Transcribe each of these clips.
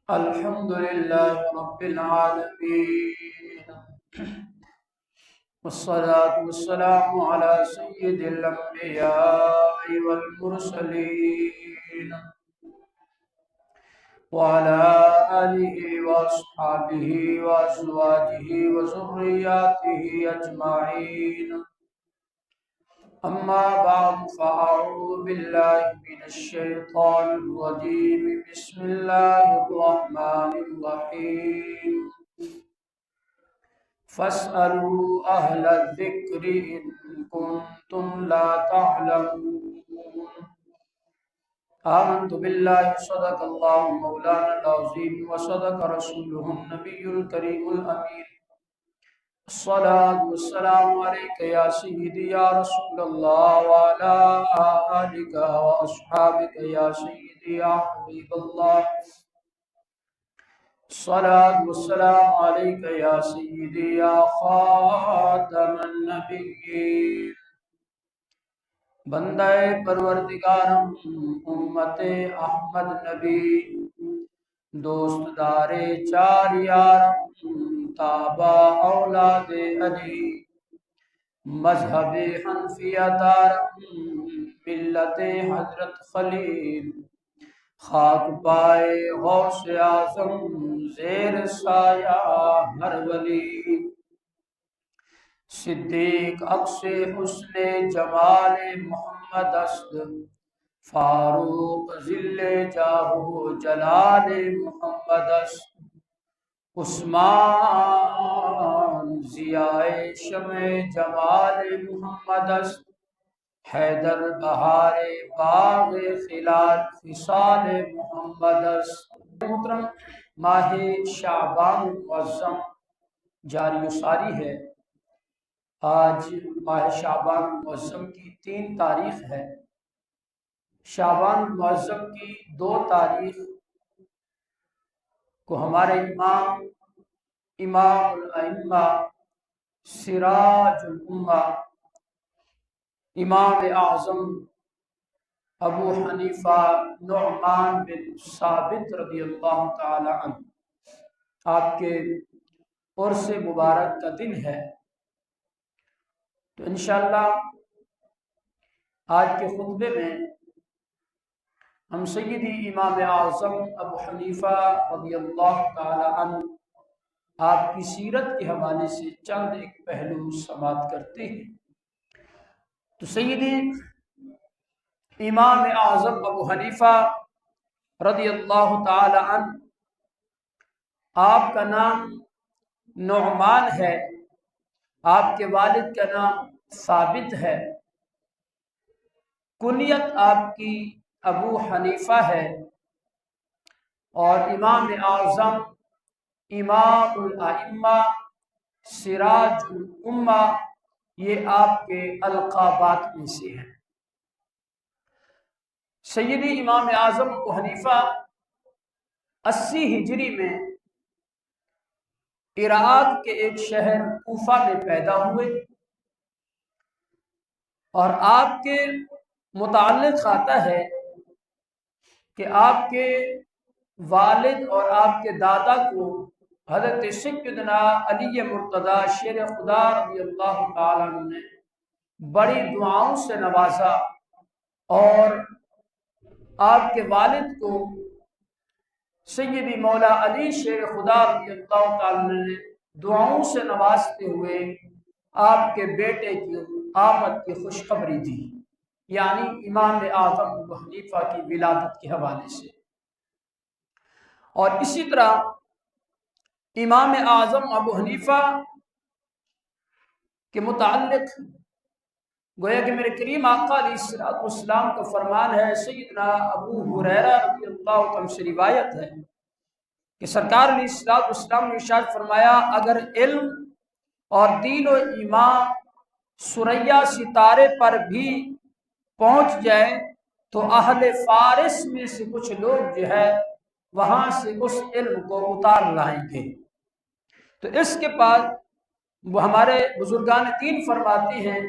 الحمد لله رب العالمين، والصلاة والسلام على سيد الأنبياء والمرسلين وعلى آله وأصحابه وأزواجه وذرياته أجمعين. أما بعد فأعوذ بالله من الشيطان الرجيم. بسم الله الرحمن الرحيم. فاسألوا أهل الذكر إن كنتم لا تعلمون. آمنت بالله صدق الله مولانا العظيم وصدق رسوله النبي الكريم الأمين. الصلاة والسلام عليك يا سيدي يا رسول الله وعلى آلك وأصحابك يا سيدي يا حبيب الله. الصلاة والسلام عليك يا سيدي يا خاتم النبيين. بندہ پروردگارم امت احمد نبی، دوست دار چار یارم تابع اولاد علی، مذہب حنفیہ دارم ملت حضرت خلیل، خاک پائے غوث اعظم زیر سایہ ہر ولی، صدیق اقص حسن جمال محمد است، فاروق ذل جاہ جلال محمد است، عثمان ضیاء شمع جمال محمد است، حیدر بہار باغ خصال محمد است. محترم، ماہ شعبان معظم جاری و ساری ہے. آج ماہ شعبان معظم کی 3 تاریخ ہے. شعبان معظم کی 2 تاریخ کو ہمارے امام الائمہ سراج الامہ امام اعظم ابو حنیفہ نعمان بن ثابت رضی اللہ تعالی عنہ آپ کے عرس مبارک کا دن ہے. تو انشاءاللہ آج کے خطبے میں ہم سیدی امام اعظم ابو حنیفہ رضی اللہ تعالی عنہ آپ کی سیرت کے حوالے سے چند ایک پہلو سماعت کرتے ہیں. تو سیدی امام اعظم ابو حنیفہ رضی اللہ تعالی عنہ آپ کا نام نعمان ہے، آپ کے والد کا نام ثابت ہے، کنیت آپ کی ابو حنیفہ ہے، اور امام اعظم امام الائمہ سراج الامہ یہ آپ کے القابات میں سے ہیں. سیدی امام اعظم ابو حنیفہ 80 ہجری میں عراق کے ایک شہر کوفہ میں پیدا ہوئے، اور آپ کے متعلق آتا ہے کہ آپ کے والد اور آپ کے دادا کو حضرت سیدنا علی مرتضیٰ شیر خدا رضی اللہ تعالیٰ عنہ نے بڑی دعاؤں سے نوازا، اور آپ کے والد کو سیدی مولا علی شیر خدا رضی اللہ تعالیٰ عنہ نے دعاؤں سے نوازتے ہوئے آپ کے بیٹے کی آمد کی خوشخبری دی، یعنی امام اعظم ابو حنیفہ کی ولادت کے حوالے سے. اور اسی طرح امام اعظم ابو حنیفہ کے متعلق گویا کہ میرے کریم آقا علیہ السلام کا فرمان ہے. سیدنا ابو ہریرہ رضی اللہ عنہ سے روایت ہے کہ سرکار علیہ السلام نے ارشاد فرمایا، اگر علم اور دین و ایمان ثریا ستارے پر بھی پہنچ جائے تو اہل فارس میں سے کچھ لوگ جو ہے وہاں سے اس علم کو اتار لائیں گے. تو اس کے بعد وہ ہمارے بزرگان دین فرماتے ہیں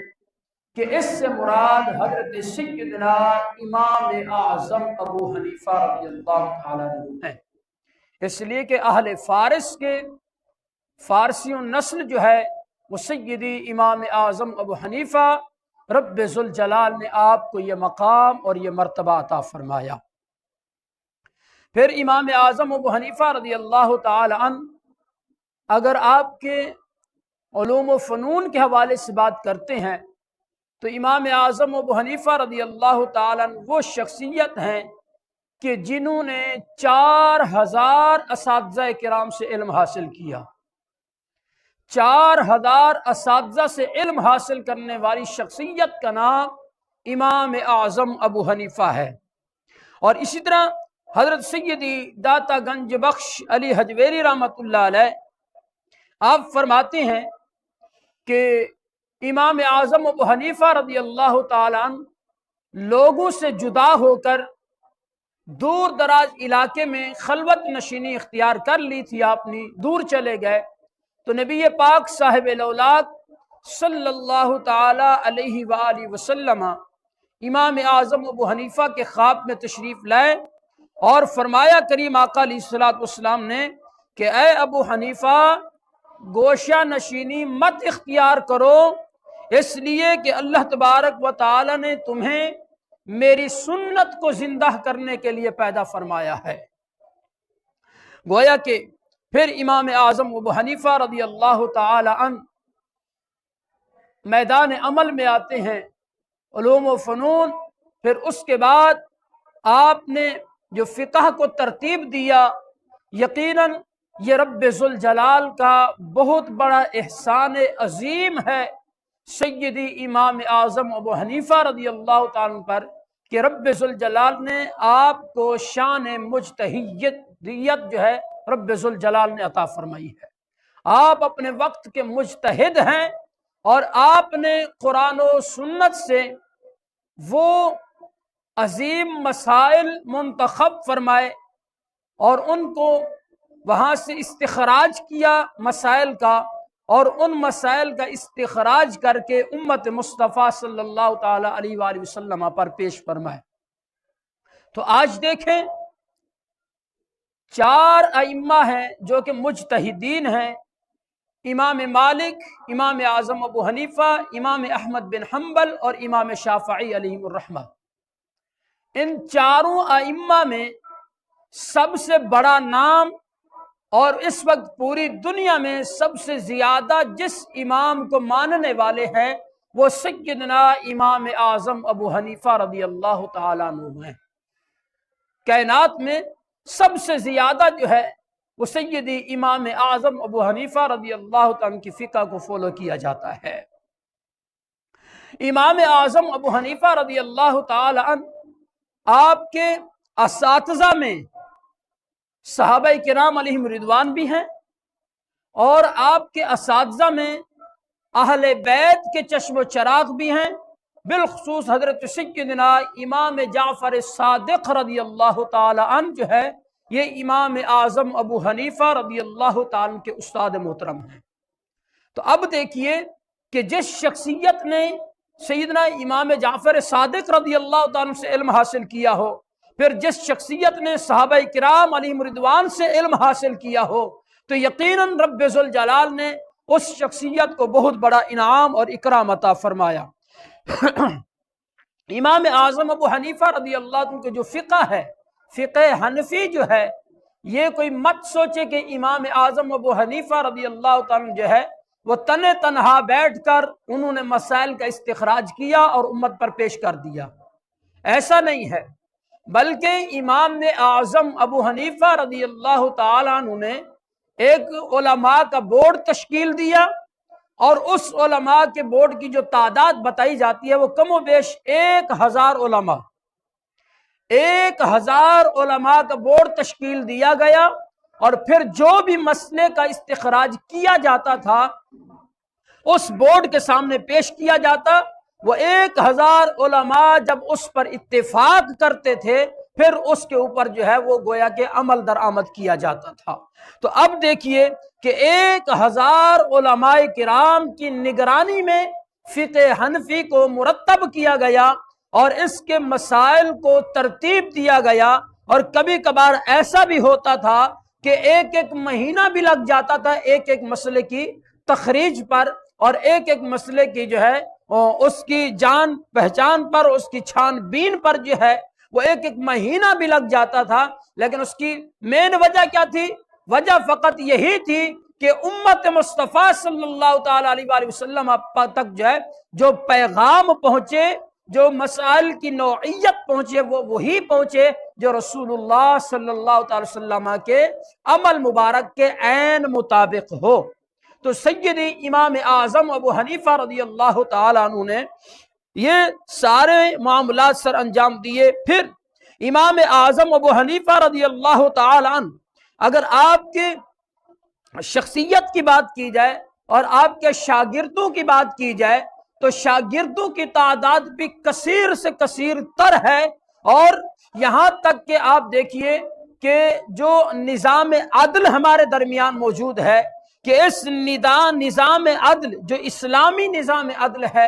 کہ اس سے مراد حضرت سیدنا امام اعظم ابو حنیفہ رضی اللہ تعالیٰ عنہ ہے. اس لیے کہ اہل فارس کے فارسیوں نسل جو ہے وہ سیدی امام اعظم ابو حنیفہ رب ذوالجلال نے آپ کو یہ مقام اور یہ مرتبہ عطا فرمایا۔ پھر امام اعظم ابو حنیفہ رضی اللہ تعالی عنہ اگر آپ کے علوم و فنون کے حوالے سے بات کرتے ہیں تو امام اعظم ابو حنیفہ رضی اللہ تعالی عنہ وہ شخصیت ہیں کہ جنہوں نے 4000 اساتذہ کرام سے علم حاصل کیا۔ 4000 اساتذہ سے علم حاصل کرنے والی شخصیت کا نام امام اعظم ابو حنیفہ ہے۔ اور اسی طرح حضرت سیدی داتا گنج بخش علی حجویری رحمۃ اللہ علیہ آپ فرماتے ہیں کہ امام اعظم ابو حنیفہ رضی اللہ تعالیٰ عنہ لوگوں سے جدا ہو کر دور دراز علاقے میں خلوت نشینی اختیار کر لی تھی، آپ نے دور چلے گئے تو نبی پاک صاحب الاولاق صلی اللہ تعالی علیہ وآلہ وسلم امام اعظم ابو حنیفہ کے خواب میں تشریف لائے اور فرمایا کریم آقا علیہ الصلوۃ والسلام نے کہ اے ابو حنیفہ گوشہ نشینی مت اختیار کرو، اس لیے کہ اللہ تبارک و تعالی نے تمہیں میری سنت کو زندہ کرنے کے لیے پیدا فرمایا ہے۔ گویا کہ پھر امام اعظم ابو حنیفہ رضی اللہ تعالی عنہ میدان عمل میں آتے ہیں، علوم و فنون، پھر اس کے بعد آپ نے جو فقہ کو ترتیب دیا، یقیناً یہ رب ذوالجلال کا بہت بڑا احسان عظیم ہے سیدی امام اعظم ابو حنیفہ رضی اللہ تعالیٰ عنہ پر کہ رب ذوالجلال نے آپ کو شان مجتہدیت جو ہے رب ذوالجلال نے عطا فرمائی ہے۔ آپ اپنے وقت کے مجتہد ہیں اور آپ نے قرآن و سنت سے وہ عظیم مسائل منتخب فرمائے اور ان کو وہاں سے استخراج کیا مسائل کا، اور ان مسائل کا استخراج کر کے امت مصطفیٰ صلی اللہ تعالی علیہ وآلہ وسلم پر پیش فرمائے۔ تو آج دیکھیں 4 ائمہ ہیں جو کہ مجتہدین ہیں، امام مالک، امام اعظم ابو حنیفہ، امام احمد بن حنبل اور امام شافعی علیہم الرحمہ۔ ان 4 ائمہ میں سب سے بڑا نام اور اس وقت پوری دنیا میں سب سے زیادہ جس امام کو ماننے والے ہیں وہ سیدنا امام اعظم ابو حنیفہ رضی اللہ تعالیٰ عنہ ہیں۔ کائنات میں سب سے زیادہ جو ہے وہ سیدی امام اعظم ابو حنیفہ رضی اللہ تعالیٰ عنہ کی فقہ کو فالو کیا جاتا ہے۔ امام اعظم ابو حنیفہ رضی اللہ تعالیٰ عنہ آپ کے اساتذہ میں صحابہ کرام علیہم رضوان بھی ہیں، اور آپ کے اساتذہ میں اہل بیت کے چشم و چراغ بھی ہیں، بالخصوص حضرت سیدنا امام جعفر صادق رضی اللہ تعالی عنہ جو ہے یہ امام اعظم ابو حنیفہ رضی اللہ تعالی عنہ کے استاد محترم ہیں۔ تو اب دیکھیے کہ جس شخصیت نے سیدنا امام جعفر صادق رضی اللہ تعالی عنہ سے علم حاصل کیا ہو، پھر جس شخصیت نے صحابہ کرام علیہم رضوان سے علم حاصل کیا ہو، تو یقیناً رب ذوالجلال نے اس شخصیت کو بہت بڑا انعام اور اکرام عطا فرمایا۔ امام اعظم ابو حنیفہ رضی اللہ عنہ کے جو فقہ ہے، فقہ حنفی جو ہے، یہ کوئی مت سوچے کہ امام اعظم ابو حنیفہ رضی اللہ عنہ جو ہے وہ تنہا بیٹھ کر انہوں نے مسائل کا استخراج کیا اور امت پر پیش کر دیا، ایسا نہیں ہے، بلکہ امام اعظم ابو حنیفہ رضی اللہ تعالیٰ عنہ نے ایک علماء کا بورڈ تشکیل دیا، اور اس علماء کے بورڈ کی جو تعداد بتائی جاتی ہے وہ کم و بیش 1000 علماء، 1000 علماء کا بورڈ تشکیل دیا گیا، اور پھر جو بھی مسئلے کا استخراج کیا جاتا تھا اس بورڈ کے سامنے پیش کیا جاتا، وہ 1000 علماء جب اس پر اتفاق کرتے تھے پھر اس کے اوپر جو ہے وہ گویا کہ عمل درآمد کیا جاتا تھا۔ تو اب دیکھیے کہ 1000 علماء کرام کی نگرانی میں فقہ حنفی کو مرتب کیا گیا اور اس کے مسائل کو ترتیب دیا گیا، اور کبھی کبھار ایسا بھی ہوتا تھا کہ ایک ایک مہینہ بھی لگ جاتا تھا ایک ایک مسئلے کی تخریج پر، اور ایک ایک مسئلے کی جو ہے اس کی جان پہچان پر، اس کی چھان بین پر جو ہے وہ ایک ایک مہینہ بھی لگ جاتا تھا۔ لیکن اس کی مین وجہ کیا تھی؟ وجہ فقط یہی تھی کہ امت مصطفیٰ صلی اللہ تعالی علیہ وآلہ وسلم تک جو ہے جو پیغام پہنچے، جو مسائل کی نوعیت پہنچے، وہ وہی پہنچے جو رسول اللہ صلی اللہ تعالی وسلم کے عمل مبارک کے عین مطابق ہو۔ تو سیدی امام اعظم ابو حنیفہ رضی اللہ تعالیٰ عنہ نے یہ سارے معاملات سر انجام دیے۔ پھر امام اعظم ابو حنیفہ رضی اللہ تعالیٰ عنہ، اگر آپ کی شخصیت کی بات کی جائے اور آپ کے شاگردوں کی بات کی جائے تو شاگردوں کی تعداد بھی کثیر سے کثیر تر ہے، اور یہاں تک کہ آپ دیکھیے کہ جو نظام عدل ہمارے درمیان موجود ہے، کہ اس نظام عدل جو اسلامی نظام عدل ہے،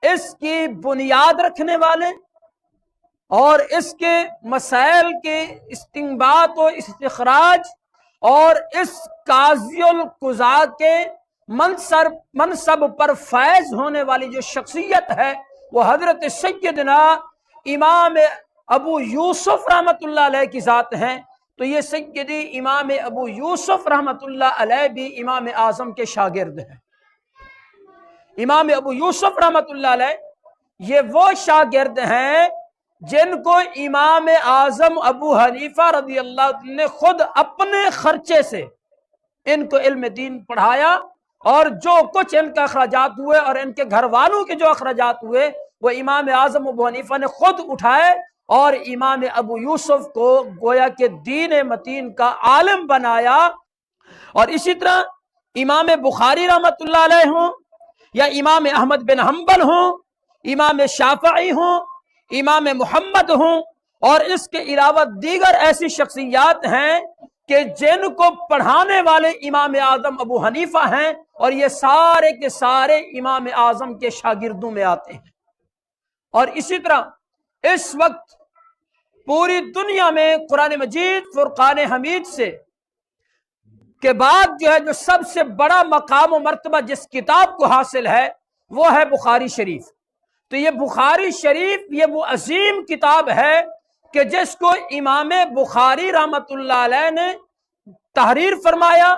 اس کی بنیاد رکھنے والے اور اس کے مسائل کے استنباط و استخراج اور اس قاضی القضاء کے منصب پر فائز ہونے والی جو شخصیت ہے وہ حضرت سیدنا امام ابو یوسف رحمۃ اللہ علیہ کی ذات ہیں۔ تو یہ سیدی امام ابو یوسف رحمۃ اللہ علیہ بھی امام اعظم کے شاگرد ہیں۔ امام ابو یوسف رحمۃ اللہ علیہ یہ وہ شاگرد ہیں جن کو امام اعظم ابو حنیفہ رضی اللہ عنہ نے خود اپنے خرچے سے ان کو علم دین پڑھایا، اور جو کچھ ان کا اخراجات ہوئے اور ان کے گھر والوں کے جو اخراجات ہوئے وہ امام اعظم ابو حنیفہ نے خود اٹھائے، اور امام ابو یوسف کو گویا کہ دین متین کا عالم بنایا۔ اور اسی طرح امام بخاری رحمۃ اللہ علیہ ہوں، یا امام احمد بن حنبل ہوں، امام شافعی ہوں، امام محمد ہوں، اور اس کے علاوہ دیگر ایسی شخصیات ہیں کہ جن کو پڑھانے والے امام اعظم ابو حنیفہ ہیں، اور یہ سارے کے سارے امام اعظم کے شاگردوں میں آتے ہیں۔ اور اسی طرح اس وقت پوری دنیا میں قرآن مجید فرقان حمید سے کے بعد جو ہے جو سب سے بڑا مقام و مرتبہ جس کتاب کو حاصل ہے وہ ہے بخاری شریف۔ تو یہ بخاری شریف یہ وہ عظیم کتاب ہے کہ جس کو امام بخاری رحمت اللہ علیہ نے تحریر فرمایا۔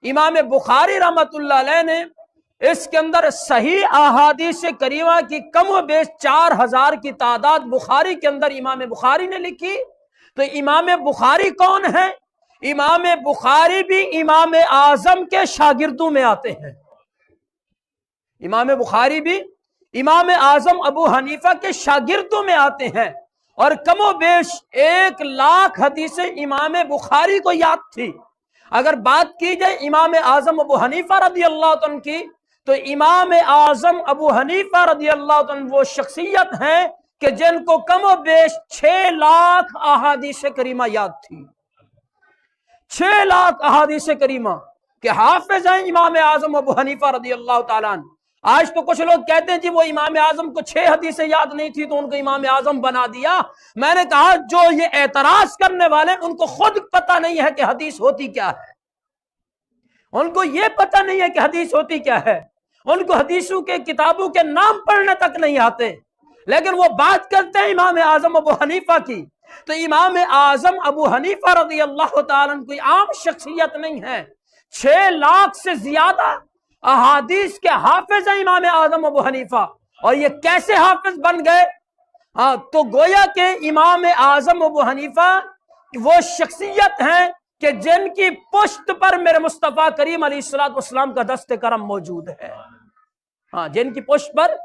امام بخاری رحمت اللہ علیہ نے اس کے اندر صحیح احادیث کریمہ کی کم و بیش 4000 کی تعداد بخاری کے اندر امام بخاری نے لکھی۔ تو امام بخاری کون ہے؟ امام بخاری بھی امام اعظم کے شاگردوں میں آتے ہیں۔ امام بخاری بھی امام اعظم ابو حنیفہ کے شاگردوں میں آتے ہیں، اور کم و بیش 1,00,000 حدیثیں امام بخاری کو یاد تھی۔ اگر بات کی جائے امام اعظم ابو حنیفہ رضی اللہ عنہ کی، تو امام اعظم ابو حنیفہ رضی اللہ عنہ وہ شخصیت ہیں کہ جن کو کم و بیش 6,00,000 احادیث کریمہ یاد تھی۔ 6,00,000 احادیث کریمہ کہ حافظ ہیں امام اعظم ابو حنیفہ رضی اللہ تعالیٰ عنہ۔ آج تو کچھ لوگ کہتے ہیں جی وہ امام اعظم کو 6 حدیثیں یاد نہیں تھی تو ان کو امام اعظم بنا دیا۔ میں نے کہا جو یہ اعتراض کرنے والے ان کو خود پتہ نہیں ہے کہ حدیث ہوتی کیا ہے، ان کو یہ پتہ نہیں ہے کہ حدیث ہوتی کیا ہے، ان کو حدیثوں کے کتابوں کے نام پڑھنے تک نہیں آتے، لیکن وہ بات کرتے ہیں امام اعظم ابو حنیفہ کی۔ تو امام اعظم ابو حنیفہ رضی اللہ تعالیٰ عنہ کوئی عام شخصیت نہیں ہے، 6,00,000 سے زیادہ احادیث کے حافظ ہیں امام اعظم ابو حنیفہ۔ اور یہ کیسے حافظ بن گئے؟ تو گویا کہ امام اعظم ابو حنیفہ وہ شخصیت ہیں کہ جن کی پشت پر میرے مصطفیٰ کریم علیہ الصلوۃ والسلام کا دست کرم موجود ہے۔ جن کی پشت پر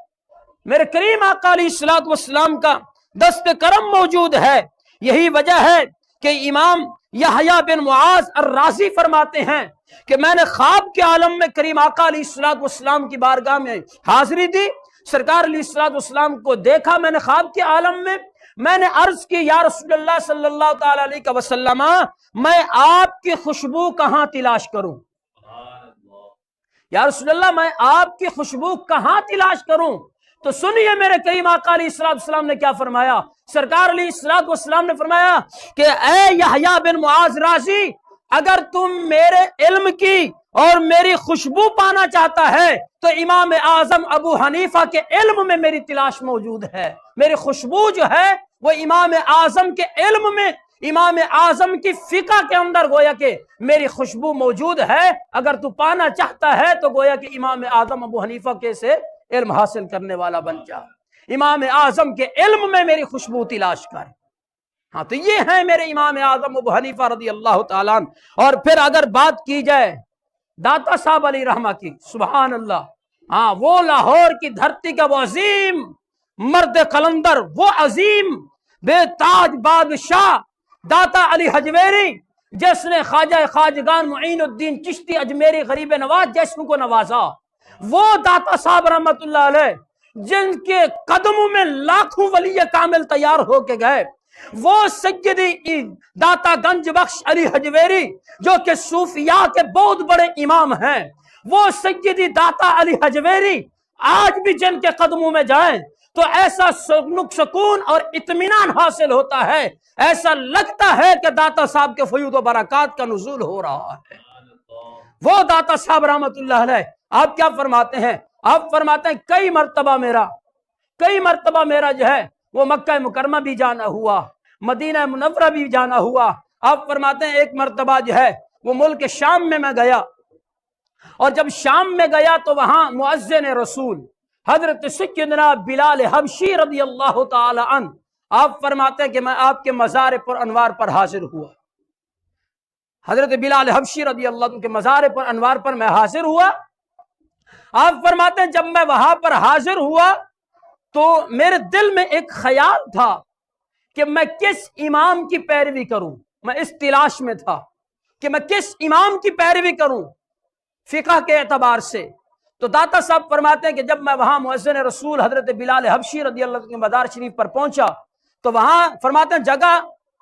میرے کریم آقا علیہ الصلوۃ والسلام کا دست کرم موجود ہے۔ یہی وجہ ہے کہ امام یحییٰ بن معاذ الرازی فرماتے ہیں کہ میں نے خواب کے عالم میں کریم آقا علیہ الصلوۃ والسلام کی بارگاہ میں حاضری دی، سرکار علیہ الصلوۃ والسلام کو دیکھا میں نے خواب کے عالم میں نے عرض کی یا رسول اللہ صلی اللہ تعالی علیہ وسلم میں آپ کی خوشبو کہاں تلاش کروں؟ یا رسول اللہ میں آپ کی خوشبو کہاں تلاش کروں؟ تو سنیے میرے کریم آقا علیہ السلام نے کیا فرمایا۔ سرکار علیہ السلام نے فرمایا کہ اے یحییٰ بن معاذ رازی، اگر تم میرے علم کی اور میری خوشبو پانا چاہتا ہے تو امام اعظم ابو حنیفہ کے علم میں میری تلاش موجود ہے. میری خوشبو جو ہے وہ امام اعظم کے علم میں، امام اعظم کی فقہ کے اندر گویا کہ میری خوشبو موجود ہے. اگر تو پانا چاہتا ہے تو گویا کہ امام اعظم ابو حنیفہ کے سے علم حاصل کرنے والا بن جا. امام اعظم کے علم میں میری خوشبو تلاش کر. ہاں تو یہ ہیں میرے امام اعظم ابو حنیفہ رضی اللہ تعالیٰ عنہ. اور پھر اگر بات کی جائے داتا صاحب علیہ رحمہ کی، سبحان اللہ، ہاں وہ لاہور کی دھرتی کا وہ عظیم مرد قلندر، وہ عظیم بے تاج بادشاہ داتا علی حجویری، جس نے خواجہ خواجگان معین الدین چشتی اجمیری غریب نواز جیسوں کو نوازا، وہ داتا صاحب رحمت اللہ علیہ جن کے قدموں میں لاکھوں ولی کامل تیار ہو کے گئے، وہ سیدی داتا گنج بخش علی حجویری جو کہ صوفیاء کے بہت بڑے امام ہیں، وہ سیدی داتا علی حجویری آج بھی جن کے قدموں میں جائیں تو ایسا سکون اور اطمینان حاصل ہوتا ہے، ایسا لگتا ہے کہ داتا صاحب کے فیوض و برکات کا نزول ہو رہا ہے. وہ داتا صاحب رحمت اللہ علیہ آپ کیا فرماتے ہیں؟ آپ فرماتے ہیں کئی مرتبہ میرا جو ہے وہ مکہ مکرمہ بھی جانا ہوا، مدینہ منورہ بھی جانا ہوا. آپ فرماتے ہیں ایک مرتبہ جو ہے وہ ملک شام میں گیا، اور جب شام میں گیا تو وہاں مؤذن رسول حضرت سیدنا بلال حبشی رضی اللہ تعالی عنہ، آپ فرماتے ہیں کہ میں آپ کے مزار پر انوار پر حاضر ہوا. حضرت بلال حبشی رضی اللہ عنہ کے مزار پر انوار پر میں حاضر ہوا. آپ فرماتے ہیں جب میں وہاں پر حاضر ہوا تو میرے دل میں ایک خیال تھا کہ میں کس امام کی پیروی کروں. میں اس تلاش میں تھا کہ میں کس امام کی پیروی کروں فقہ کے اعتبار سے. تو داتا صاحب فرماتے ہیں کہ جب میں وہاں مؤذن رسول حضرت بلال حبشی رضی اللہ عنہ کے مزار شریف پر پہنچا تو وہاں فرماتے ہیں جگہ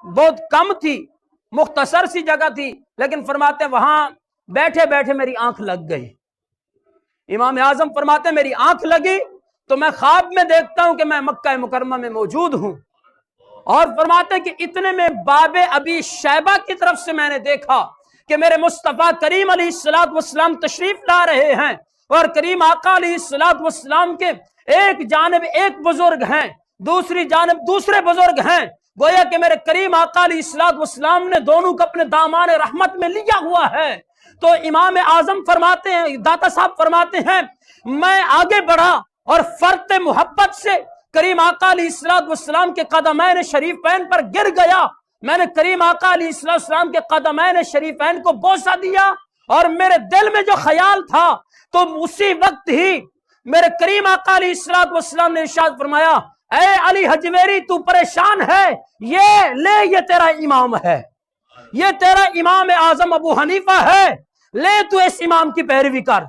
بہت کم تھی، مختصر سی جگہ تھی، لیکن فرماتے ہیں وہاں بیٹھے بیٹھے میری آنکھ لگ گئی. امام اعظم فرماتے ہیں میری آنکھ لگی تو میں خواب میں دیکھتا ہوں کہ میں مکہ مکرمہ میں موجود ہوں، اور فرماتے ہیں کہ اتنے میں باب ابی شیبہ کی طرف سے میں نے دیکھا کہ میرے مصطفیٰ کریم علیہ الصلوۃ والسلام تشریف لا رہے ہیں، اور کریم آقا علیہ الصلوۃ والسلام کے ایک جانب ایک بزرگ ہیں، دوسری جانب دوسرے بزرگ ہیں. گویا کہ میرے کریم آقا علیہ الصلوۃ والسلام نے دونوں کو اپنے دامان رحمت میں لیا ہوا ہے. تو امام اعظم فرماتے ہیں، داتا صاحب فرماتے ہیں میں آگے بڑھا اور فرط محبت سے کریم آقا علیہ الصلوۃ والسلام کے قدمین شریفین پر گر گیا. میں نے کریم آقا علیہ الصلوۃ والسلام کے قدمین شریفین کو بوسہ دیا، اور میرے دل میں جو خیال تھا تو اسی وقت ہی میرے کریم آقا علیہ الصلوۃ والسلام نے ارشاد فرمایا اے علی حجویری تو پریشان ہے، یہ تیرا امام ہے، یہ تیرا امام اعظم ابو حنیفہ ہے، لے تو اس امام کی پیروی کر،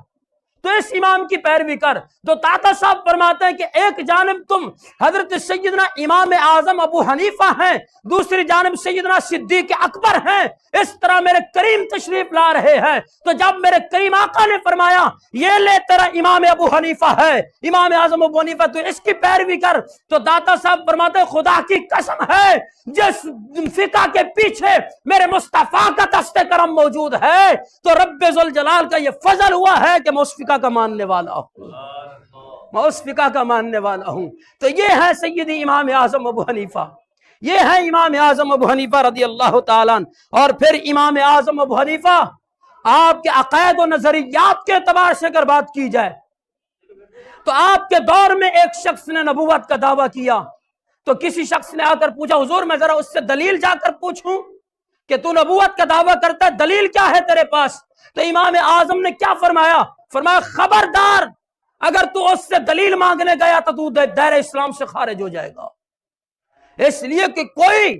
تو اس امام کی پیروی کر. تو داتا صاحب فرماتے ہیں کہ ایک جانب تم حضرت سیدنا امام اعظم ابو حنیفہ ہیں، دوسری جانب سیدنا صدیق اکبر ہیں، اس طرح میرے کریم تشریف لا رہے ہیں. تو جب میرے کریم آقا نے فرمایا یہ لے تیرا امام ابو حنیفہ ہے، امام اعظم ابو حنیفہ، تو اس کی پیروی کر، تو داتا صاحب فرماتے ہیں خدا کی قسم ہے جس فقہ کے پیچھے میرے مصطفیٰ کا دست کرم موجود ہے تو رب ذوالجلال کا یہ فضل ہوا ہے کہ میں اس فقہ کا ماننے والا ہوں، میں اس فقہ کا ماننے والا ہوں. تو یہ ہے سیدی امام اعظم ابو حنیفہ، یہ ہے امام اعظم ابو حنیفہ رضی اللہ تعالیٰ عنہ. اور پھر امام اعظم ابو حنیفہ آپ کے عقائد و نظریات کے اعتبار سے اگر بات کی جائے تو آپ کے دور میں ایک شخص نے نبوت کا دعویٰ کیا تو کسی شخص نے آ کر پوچھا حضور میں ذرا اس سے دلیل جا کر پوچھوں کہ تو نبوت کا دعویٰ کرتا ہے، دلیل کیا ہے تیرے پاس؟ تو امام اعظم نے کیا فرمایا؟ فرمایا خبردار اگر تو اس سے دلیل مانگنے گیا تو دائرہ اسلام سے خارج ہو جائے گا. اس لیے کہ کوئی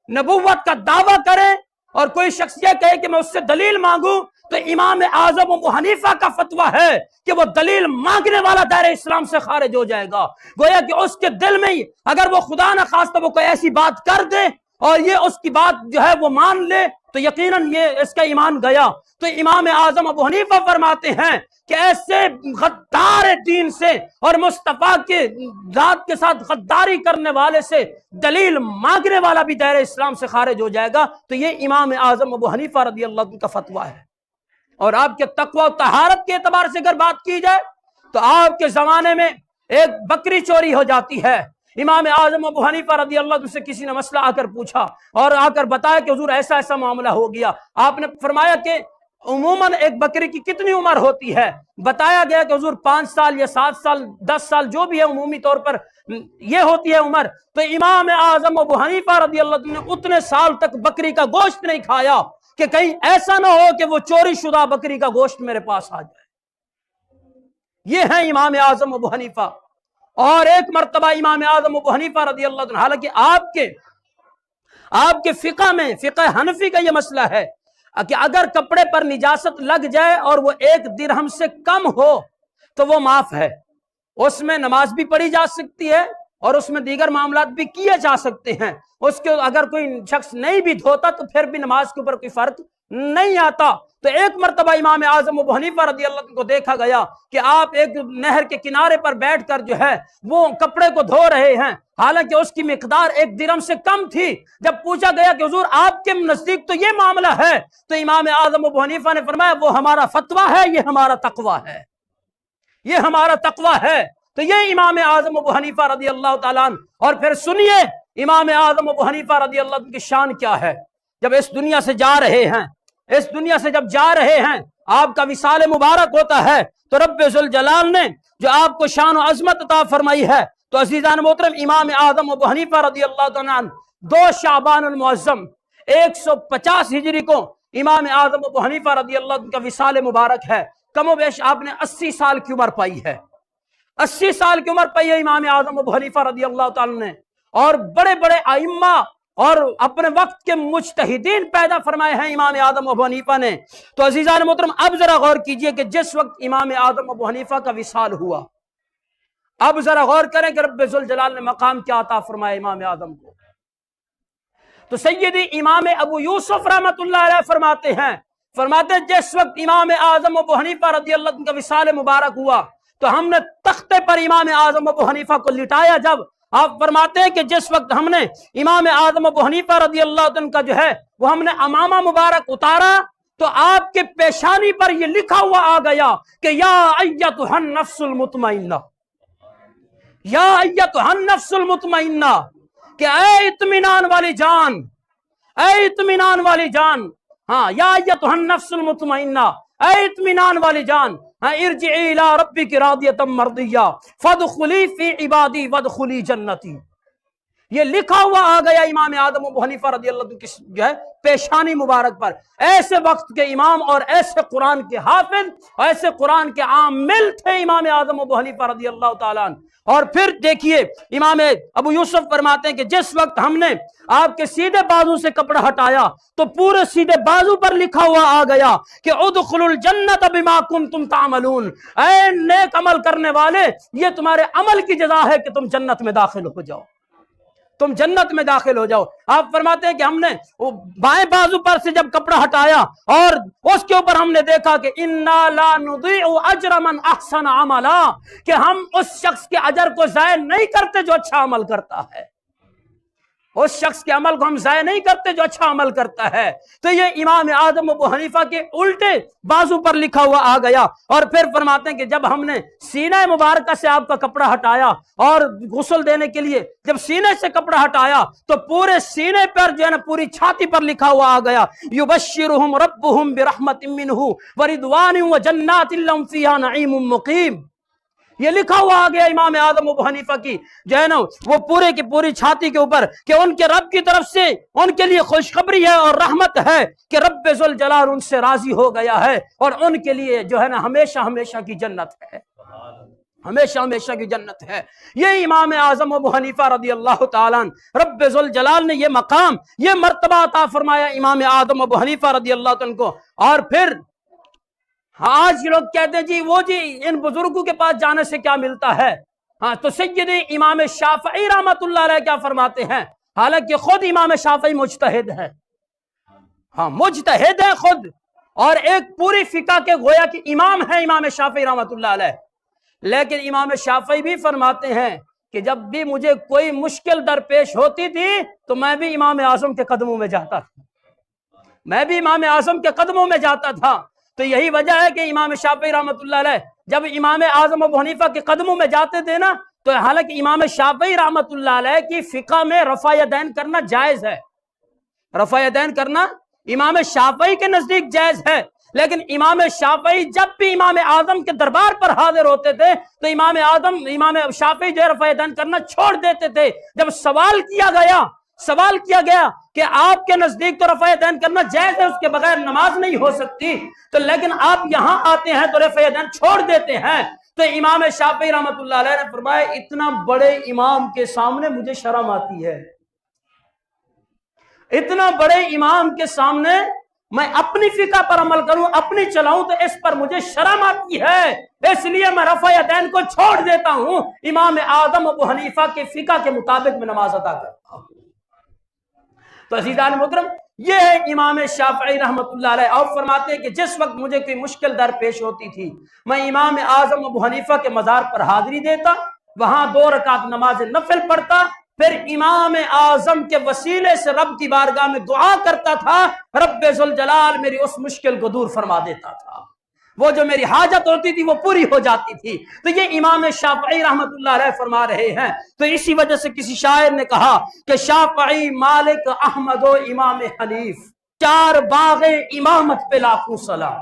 نبوت کا دعویٰ کرے اور کوئی شخص یہ کہے کہ میں اس سے دلیل مانگوں تو امام اعظم ابو حنیفہ کا فتویٰ ہے کہ وہ دلیل مانگنے والا دائرہ اسلام سے خارج ہو جائے گا. گویا کہ اس کے دل میں اگر وہ خدا نہ خواستہ وہ کوئی ایسی بات کر دے اور یہ اس کی بات جو ہے وہ مان لے تو یقیناً یہ اس کا ایمان گیا۔ تو امام اعظم ابو حنیفہ فرماتے ہیں کہ ایسے غدار دین سے اور مصطفیٰ کے ذات کے ساتھ غداری کرنے والے سے دلیل مانگنے والا بھی دائرہ اسلام سے خارج ہو جائے گا۔ تو یہ امام اعظم ابو حنیفہ رضی اللہ عنہ کا فتویٰ ہے۔ اور آپ کے تقوی و طہارت کے اعتبار سے اگر بات کی جائے تو آپ کے زمانے میں ایک بکری چوری ہو جاتی ہے، امام اعظم ابو حنیفہ رضی اللہ عنہ سے کسی نے مسئلہ آ کر پوچھا اور آ کر بتایا کہ حضور ایسا ایسا معاملہ ہو گیا۔ آپ نے فرمایا کہ عموماً ایک بکری کی کتنی عمر ہوتی ہے؟ بتایا گیا کہ حضور 5 سال یا 7 سال 10 سال جو بھی ہے عمومی طور پر یہ ہوتی ہے عمر۔ تو امام اعظم ابو حنیفہ رضی اللہ عنہ نے اتنے سال تک بکری کا گوشت نہیں کھایا کہ کہیں ایسا نہ ہو کہ وہ چوری شدہ بکری کا گوشت میرے پاس آ جائے۔ یہ ہے امام اعظم ابو حنیفہ۔ اور ایک مرتبہ امام اعظم ابو حنیفہ رضی اللہ عنہ، حالانکہ آپ کے فقہ میں، فقہ حنفی کا یہ مسئلہ ہے کہ اگر کپڑے پر نجاست لگ جائے اور وہ 1 درہم سے کم ہو تو وہ معاف ہے، اس میں نماز بھی پڑھی جا سکتی ہے اور اس میں دیگر معاملات بھی کیے جا سکتے ہیں۔ اس کے اگر کوئی شخص نہیں بھی دھوتا تو پھر بھی نماز کے اوپر کوئی فرق نہیں آتا۔ تو ایک مرتبہ امام اعظم ابو حنیفہ رضی اللہ عنہ کو دیکھا گیا کہ آپ ایک نہر کے کنارے پر بیٹھ کر جو ہے وہ کپڑے کو دھو رہے ہیں، حالانکہ اس کی مقدار 1 درہم سے کم تھی۔ جب پوچھا گیا کہ حضور آپ کے نزدیک تو یہ معاملہ ہے، تو امام اعظم ابو حنیفہ نے فرمایا وہ ہمارا فتویٰ ہے، یہ ہمارا تقویٰ ہے، یہ ہمارا تقویٰ ہے۔ تو یہ امام اعظم ابو حنیفہ رضی اللہ تعالیٰ عنہ۔ اور پھر سنیے امام اعظم ابو حنیفہ رضی اللہ عنہ کی شان کیا ہے۔ جب اس دنیا سے جا رہے ہیں، اس دنیا سے جب جا رہے ہیں، آپ کا وصال مبارک ہوتا ہے تو رب ذوالجلال نے جو آپ کو شان و عظمت عطا فرمائی ہے، تو عزیزان محترم امام اعظم ابو حنیفہ رضی اللہ تعالیٰ عنہ 2 شعبان المعظم 150 ہجری کو امام اعظم ابو حنیفہ رضی اللہ عنہ کا وصال مبارک ہے۔ کم و بیش آپ نے 80 سال کی عمر پائی ہے، 80 سال کی عمر پائی ہے امام اعظم ابو حنیفہ رضی اللہ تعالیٰ نے۔ اور بڑے بڑے ائمہ اور اپنے وقت کے مجتہدین پیدا فرمائے ہیں امام اعظم ابو حنیفہ نے۔ تو عزیزان محترم اب ذرا غور کیجئے کہ جس وقت امام اعظم ابو حنیفہ کا وصال ہوا، اب ذرا غور کریں کہ رب ذوالجلال نے مقام کیا عطا فرمایا امام اعظم کو۔ تو سیدی امام ابو یوسف رحمۃ اللہ علیہ فرماتے ہیں جس وقت امام اعظم ابو حنیفہ رضی اللہ عنہ کا وصال مبارک ہوا تو ہم نے تختے پر امام اعظم ابو حنیفہ کو لٹایا۔ جب آپ فرماتے ہیں کہ جس وقت ہم نے امام اعظم ابو حنیفہ رضی اللہ عنہ کا جو ہے وہ ہم نے امامہ مبارک اتارا تو آپ کے پیشانی پر یہ لکھا ہوا آ گیا کہ یا ایتھا النفس المطمئنہ، یا ایتھا النفس المطمئنہ، کہ اے اطمینان والی جان، اے اطمینان والی جان، ہاں یا ایتھا النفس المطمئنہ، اے اطمینان والی جان، ارجعی الی ربک راضیۃ مرضیہ فادخلی فی عبادی وادخلی جنتی۔ یہ لکھا ہوا آ گیا امام اعظم ابو حنیفہ رضی اللہ عنہ کی جو ہے پیشانی مبارک پر۔ ایسے وقت کے امام اور ایسے قرآن کے حافظ اور ایسے قرآن کے عامل تھے امام اعظم ابو حنیفہ رضی اللہ تعالیٰ عنہ۔ اور پھر دیکھیے امام ابو یوسف فرماتے ہیں کہ جس وقت ہم نے آپ کے سیدھے بازو سے کپڑا ہٹایا تو پورے سیدھے بازو پر لکھا ہوا آ گیا کہ ادخلوا الجنت بما کنتم تعملون، اے نیک عمل کرنے والے یہ تمہارے عمل کی جزا ہے کہ تم جنت میں داخل ہو جاؤ، تم جنت میں داخل ہو جاؤ۔ آپ فرماتے ہیں کہ ہم نے بائیں بازو پر سے جب کپڑا ہٹایا اور اس کے اوپر ہم نے دیکھا کہ انا لا نضيع اجر من احسن عملا، کہ ہم اس شخص کے اجر کو ضائع نہیں کرتے جو اچھا عمل کرتا ہے، اس شخص کے عمل کو ہم ضائع نہیں کرتے جو اچھا عمل کرتا ہے۔ تو یہ امام اعظم ابو حنیفہ کے الٹے بازو پر لکھا ہوا آ گیا۔ اور پھر فرماتے ہیں کہ جب ہم نے سینہ مبارکہ سے آپ کا کپڑا ہٹایا اور غسل دینے کے لیے جب سینے سے کپڑا ہٹایا تو پورے سینے پر جو ہے نا پوری چھاتی پر لکھا ہوا آ گیا یبشرہم ربہم برحمت منہ ورضوان وجنات لہم فیہا نعیم مقیم۔ یہ لکھا ہوا آ گیا امام اعظم ابو حنیفہ کی جو ہے نا وہ پورے کی پوری چھاتی کے اوپر کہ ان کے رب کی طرف سے ان کے لیے خوشخبری ہے اور رحمت ہے کہ رب ذوالجلال ان سے راضی ہو گیا ہے اور ان کے لیے جو ہے نا ہمیشہ ہمیشہ کی جنت ہے، ہمیشہ ہمیشہ کی جنت ہے۔ یہ امام اعظم ابو حنیفہ رضی اللہ تعالیٰ عنہ رب ذوالجلال نے یہ مقام یہ مرتبہ عطا فرمایا امام اعظم ابو حنیفہ رضی اللہ عنہ کو۔ اور پھر آج لوگ کہتے ہیں جی وہ جی ان بزرگوں کے پاس جانے سے کیا ملتا ہے، ہاں تو سیدی امام شافعی رحمۃ اللہ علیہ کیا فرماتے ہیں، حالانکہ خود امام شافعی مجتہد ہے، ہاں مجتہد ہے خود، اور ایک پوری فقہ کے گویا کہ امام ہے امام شافعی رحمۃ اللہ علیہ، لیکن امام شافعی بھی فرماتے ہیں کہ جب بھی مجھے کوئی مشکل درپیش ہوتی تھی تو میں بھی امام اعظم کے قدموں میں جاتا تھا، میں بھی امام اعظم کے قدموں میں جاتا تھا۔ تو یہی وجہ ہے کہ امام شافعی رحمۃ اللہ علیہ جب امام اعظم ابو حنیفہ کے قدموں میں جاتے تھے نا، تو حالانکہ امام شافعی رحمۃ اللہ علیہ کی فقہ میں رفع یدین کرنا جائز ہے، رفع یدین کرنا امام شافعی کے نزدیک جائز ہے، لیکن امام شافعی جب بھی امام اعظم کے دربار پر حاضر ہوتے تھے تو امام شافعی جو رفع یدین کرنا چھوڑ دیتے تھے۔ جب سوال کیا گیا کہ آپ کے نزدیک تو رفع یدین کرنا جائز ہے، اس کے بغیر نماز نہیں ہو سکتی، تو لیکن آپ یہاں آتے ہیں تو رفع یدین چھوڑ دیتے ہیں، تو امام شافعی رحمۃ اللہ علیہ نے فرمایا اتنا بڑے امام کے سامنے مجھے شرم آتی ہے، اتنا بڑے امام کے سامنے میں اپنی فقہ پر عمل کروں، اپنی چلاؤں، تو اس پر مجھے شرم آتی ہے، اس لیے میں رفع یدین کو چھوڑ دیتا ہوں، امام اعظم ابو حنیفہ کے فقہ کے مطابق میں نماز ادا کرتا ہوں۔ تو عزیزان محترم، یہ ہے امام شافعی رحمۃ اللہ علیہ، اور فرماتے ہیں کہ جس وقت مجھے کوئی مشکل درپیش ہوتی تھی میں امام اعظم ابو حنیفہ کے مزار پر حاضری دیتا، وہاں 2 رکعت نماز نفل پڑھتا، پھر امام اعظم کے وسیلے سے رب کی بارگاہ میں دعا کرتا تھا، رب ذوالجلال میری اس مشکل کو دور فرما دیتا تھا، وہ جو میری حاجت ہوتی تھی وہ پوری ہو جاتی تھی۔ تو یہ امام شافعی رحمت اللہ علیہ فرما رہے ہیں۔ تو اسی وجہ سے کسی شاعر نے کہا کہ شافعی، مالک، احمد و امام حنیف، 4 باغ امامت پہ لاکھوں سلام،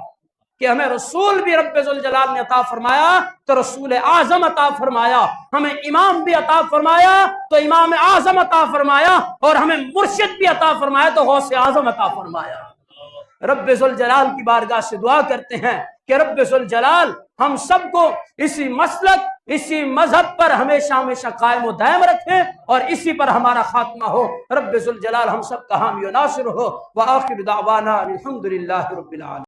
کہ ہمیں رسول بھی رب ذوالجلال نے عطا فرمایا تو رسول اعظم عطا فرمایا، ہمیں امام بھی عطا فرمایا تو امام اعظم عطا فرمایا، اور ہمیں مرشد بھی عطا فرمایا تو غوث اعظم عطا فرمایا۔ رب ذوالجلال کی بارگاہ سے دعا کرتے ہیں کہ رب ذوالجلال ہم سب کو اسی مسلک، اسی مذہب پر ہمیشہ ہمیشہ قائم و دائم رکھیں، اور اسی پر ہمارا خاتمہ ہو۔ رب ذوالجلال ہم سب کا حامی و ناصر ہو۔ وآخر دعوانا الحمدللہ رب العالمین۔